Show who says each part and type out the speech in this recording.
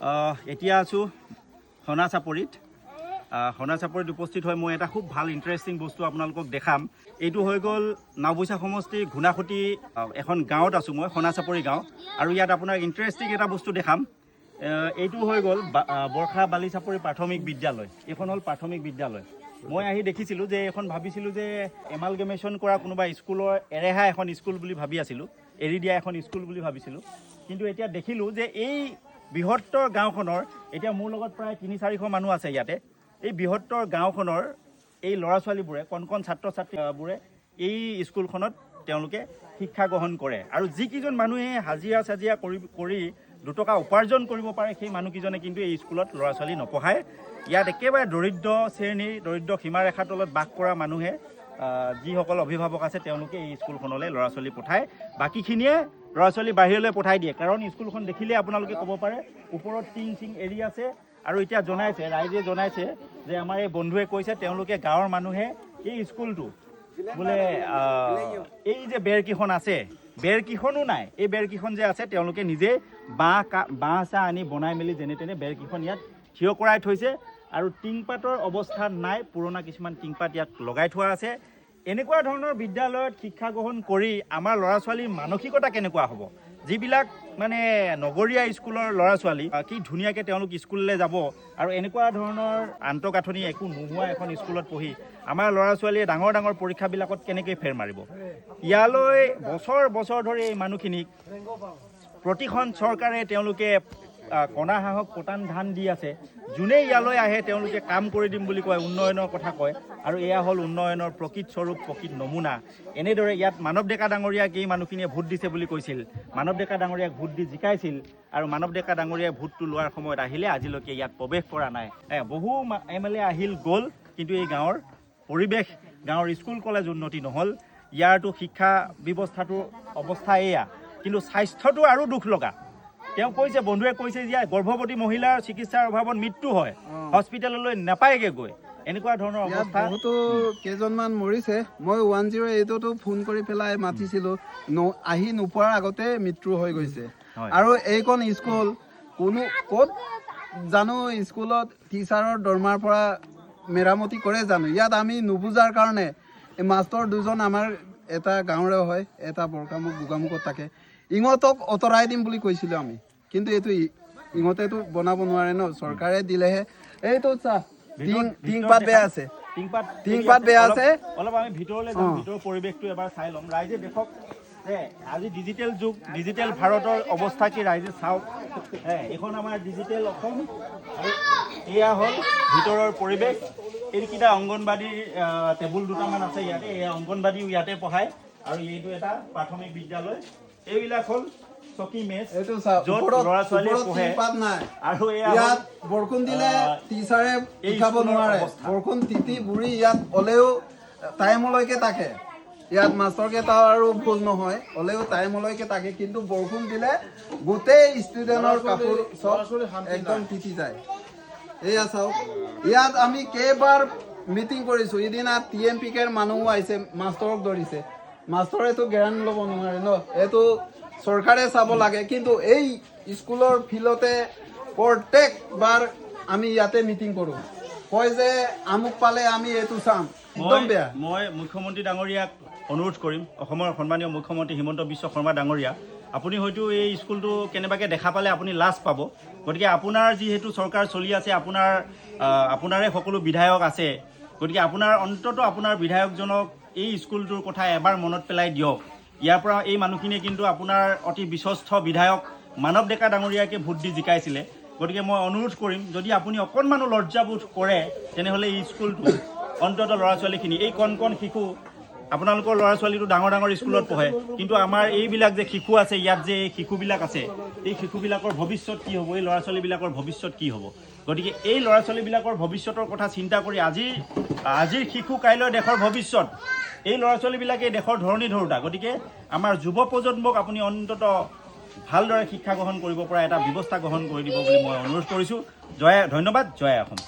Speaker 1: এতিয়া আছোঁ হনাচাপৰিত। হনাচাপৰিত উপস্থিত হৈ মই এটা খুব ভাল ইণ্টাৰেষ্টিং বস্তু আপোনালোকক দেখাম। এইটো হৈ গ'ল নাওবৈচা সমষ্টিৰ ঘুনাসুতি এখন গাঁৱত আছোঁ মই, হনাচাপৰি গাঁও। আৰু ইয়াত আপোনাক ইণ্টাৰেষ্টিং এটা বস্তু দেখাম। এইটো হৈ গ'ল বৰ্ষা বালিচাপৰি প্ৰাথমিক বিদ্যালয়। এইখন হ'ল প্ৰাথমিক বিদ্যালয়। মই আহি দেখিছিলোঁ যে এইখন ভাবিছিলোঁ যে এমালগেমেশ্যন কৰা কোনোবা স্কুলৰ এৰেহা এখন স্কুল বুলি ভাবি আছিলোঁ, এৰি দিয়া এখন স্কুল বুলি ভাবিছিলোঁ। কিন্তু এতিয়া দেখিলোঁ যে এই বৃহত্তৰ গাঁওখনৰ, এতিয়া মোৰ লগত প্ৰায় ৩-৪০০ মানুহ আছে ইয়াতে। এই বৃহত্তৰ গাঁওখনৰ এই ল'ৰা ছোৱালীবোৰে, কণ কণ ছাত্ৰ ছাত্ৰীবোৰে এই স্কুলখনত তেওঁলোকে শিক্ষা গ্ৰহণ কৰে। আৰু যিকেইজন মানুহে হাজিৰা চাজিৰা কৰি দুটকা উপাৰ্জন কৰিব পাৰে, সেই মানুহকেইজনে কিন্তু এই স্কুলত ল'ৰা ছোৱালী নপঢ়ায়। ইয়াত একেবাৰে দৰিদ্ৰ শ্ৰেণীৰ, দৰিদ্ৰ সীমাৰেখাৰ তলত বাস কৰা মানুহে, যিসকল অভিভাৱক আছে, তেওঁলোকে এই স্কুলখনলৈ ল'ৰা ছোৱালী পঠায়। বাকীখিনিয়ে ল'ৰা ছোৱালী বাহিৰলৈ পঠাই দিয়ে। কাৰণ স্কুলখন দেখিলে আপোনালোকে ক'ব পাৰে ওপৰত টিং এৰি আছে। আৰু এতিয়া জনাইছে, ৰাইজে জনাইছে যে আমাৰ এই বন্ধুৱে কৈছে তেওঁলোকে গাঁৱৰ মানুহে এই স্কুলটো বোলে এই যে বেৰকেইখন আছে, বেৰকেইখনো নাই। এই বেৰকেইখন যে আছে তেওঁলোকে নিজে বাঁহ চাহ আনি বনাই মেলি যেনে তেনে বেৰকেইখন ইয়াত থিয় কৰাই থৈছে। আৰু টিংপাতৰ অৱস্থা নাই, পুৰণা কিছুমান টিংপাত ইয়াত লগাই থোৱা আছে। এনেকুৱা ধৰণৰ বিদ্যালয়ত শিক্ষা গ্ৰহণ কৰি আমাৰ ল'ৰা ছোৱালীৰ মানসিকতা কেনেকুৱা হ'ব? যিবিলাক মানে নগৰীয়া স্কুলৰ ল'ৰা ছোৱালী, কি ধুনীয়াকৈ তেওঁলোক স্কুললৈ যাব, আৰু এনেকুৱা ধৰণৰ আন্তঃগাঁথনি একো নোহোৱা এখন স্কুলত পঢ়ি আমাৰ ল'ৰা ছোৱালীয়ে ডাঙৰ ডাঙৰ পৰীক্ষাবিলাকত কেনেকৈ ফেৰ মাৰিব? ইয়ালৈ বছৰ বছৰ ধৰি এই মানুহখিনিক প্ৰতিখন চৰকাৰে তেওঁলোকে কণা হাঁহক পতান ধান দি আছে। যোনে ইয়ালৈ আহে তেওঁলোকে কাম কৰি দিম বুলি কয়, উন্নয়নৰ কথা কয়। আৰু এয়া হ'ল উন্নয়নৰ প্ৰকৃত স্বৰূপ, প্ৰকৃত নমুনা। এনেদৰে ইয়াত মানৱ ডেকা ডাঙৰীয়াক এই মানুহখিনিয়ে ভোট দিছে বুলি কৈছিল। মানৱ ডেকা ডাঙৰীয়াক ভোট দি জিকাইছিল। আৰু মানৱ ডেকা ডাঙৰীয়াই ভোটটো লোৱাৰ সময়ত আহিলে, আজিলৈকে ইয়াত প্ৰৱেশ কৰা নাই। বহু MLA আহিল গ'ল, কিন্তু এই গাঁৱৰ পৰিৱেশ, গাঁৱৰ স্কুল কলেজ উন্নতি নহ'ল। ইয়াৰতো শিক্ষা ব্যৱস্থাটোৰ অৱস্থা এয়া। কিন্তু স্বাস্থ্যটো আৰু দুখ লগা। তেওঁ কৈছে, বন্ধুৱে কৈছে যে গৰ্ভৱতী মহিলাৰ চিকিৎসাৰ অভাৱত মৃত্যু হয়, হস্পিটেললৈ নাপায়গৈ গৈ। এনেকুৱা ধৰণৰ অৱস্থা।
Speaker 2: বহুতো কেইজনমান মৰিছে। মই 108টো ফোন কৰি পেলাই মাতিছিলোঁ, আহি নোপোৱাৰ আগতে মৃত্যু হৈ গৈছে। আৰু এইখন স্কুল কোনো ক'ত জানো স্কুলত টিচাৰৰ দৰমাৰ পৰা মেৰামতি কৰে জানো? ইয়াত আমি নুবুজাৰ কাৰণে এই মাষ্টৰ দুজন আমাৰ এটা গাঁৱৰে হয়, এটা বৰকামুখ গোগামুখত থাকে। ইহঁতক আঁতৰাই দিম বুলি কৈছিলোঁ আমি, কিন্তু এইটো ইহঁতেতো বনাব নোৱাৰে ন, চৰকাৰে দিলেহে। এইটো চা, টিংপাত বেয়া আছে, টিংপাত বেয়া আছে।
Speaker 1: অলপ আমি ভিতৰলৈ যাম, ভিতৰৰ পৰিৱেশটো এবাৰ চাই ল'ম। ৰাইজে দেখক যে আজি ডিজিটেল যুগ, ডিজিটেল ভাৰতৰ অৱস্থা কি ৰাইজে চাওক। এইখন আমাৰ ডিজিটেল অসম। আৰু এয়া হ'ল ভিতৰৰ পৰিৱেশ। এইকেইটা অংগনবাদীৰ টেবুল দুটামান আছে ইয়াতে, এই অংগনবাদীও ইয়াতে পঢ়ায়। আৰু এইটো এটা প্ৰাথমিক বিদ্যালয়। এইবিলাক হ'ল চকী মেজ, য'ত ল'ৰা ছোৱালীয়ে পঢ়ে। আৰু ইয়াত
Speaker 2: বৰষুণ দিলে টিচাৰে শিকাব নোৱাৰে। বৰষুণ তিতি বুঢ়ী ইয়াত হ'লেও টাইমলৈকে থাকে। ইয়াত মাষ্টৰকেইটা আৰু ভুল নহয়, হ'লেও টাইমলৈকে থাকে। কিন্তু বৰষুণ দিলে গোটেই ষ্টুডেণ্টৰ কাপোৰ চব একদম তিতি যায়। এয়া চাওক, ইয়াত আমি কেইবাৰ মিটিং কৰিছোঁ। সিদিনা TMPKৰ মানুহো আহিছে, মাষ্টৰক ধৰিছে। মাষ্টৰেতো গেৰাণ্টি ল'ব নোৱাৰে ন, এইটো চৰকাৰে চাব লাগে। কিন্তু এই স্কুলৰ ফিল্ডতে প্ৰত্যেকবাৰ আমি ইয়াতে মিটিং কৰোঁ, কয় যে আমুক পালে আমি এইটো চাম। একদম বেয়া।
Speaker 1: মই মুখ্যমন্ত্ৰী ডাঙৰীয়াক অনুৰোধ কৰিম, অসমৰ সন্মানীয় মুখ্যমন্ত্ৰী হিমন্ত বিশ্ব শৰ্মা ডাঙৰীয়া, আপুনি হয়তো এই স্কুলটো কেনেবাকৈ দেখা পালে আপুনি লাজ পাব। গতিকে আপোনাৰ যিহেতু চৰকাৰ চলি আছে, আপোনাৰে সকলো বিধায়ক আছে, গতিকে আপোনাৰ অন্ততঃ আপোনাৰ বিধায়কজনক এই স্কুলটোৰ কথা এবাৰ মনত পেলাই দিয়ক। ইয়াৰ পৰা এই মানুহখিনিয়ে কিন্তু আপোনাৰ অতি বিশ্বস্ত বিধায়ক মানৱ ডেকা ডাঙৰীয়াকে ভোট দি জিকাইছিলে। গতিকে মই অনুৰোধ কৰিম, যদি আপুনি অকণমানো লজ্জাবোধ কৰে, তেনেহ'লে এই স্কুলটো অন্ততঃ ল'ৰা ছোৱালীখিনি, এই কণ কণ শিশু, আপোনালোকৰ ল'ৰা ছোৱালীটো ডাঙৰ ডাঙৰ স্কুলত পঢ়ে, কিন্তু আমাৰ এইবিলাক যে শিশু আছে, ইয়াত যে এই শিশুবিলাক আছে, এই শিশুবিলাকৰ ভৱিষ্যত কি হ'ব? এই ল'ৰা ছোৱালীবিলাকৰ ভৱিষ্যত কি হ'ব? গতিকে এই ল'ৰা ছোৱালীবিলাকৰ ভৱিষ্যতৰ কথা চিন্তা কৰি আজিৰ শিশু কাইলৈ দেশৰ ভৱিষ্যত। এই ল'ৰা ছোৱালীবিলাকে দেশৰ ধৰণী ধৰোঁতা। গতিকে আমাৰ যুৱ প্ৰজন্মক আপুনি অন্ততঃ ভালদৰে শিক্ষা গ্ৰহণ কৰিব পৰা এটা ব্যৱস্থা গ্ৰহণ কৰি দিব বুলি মই অনুৰোধ কৰিছোঁ। ধন্যবাদ। জয় অসম।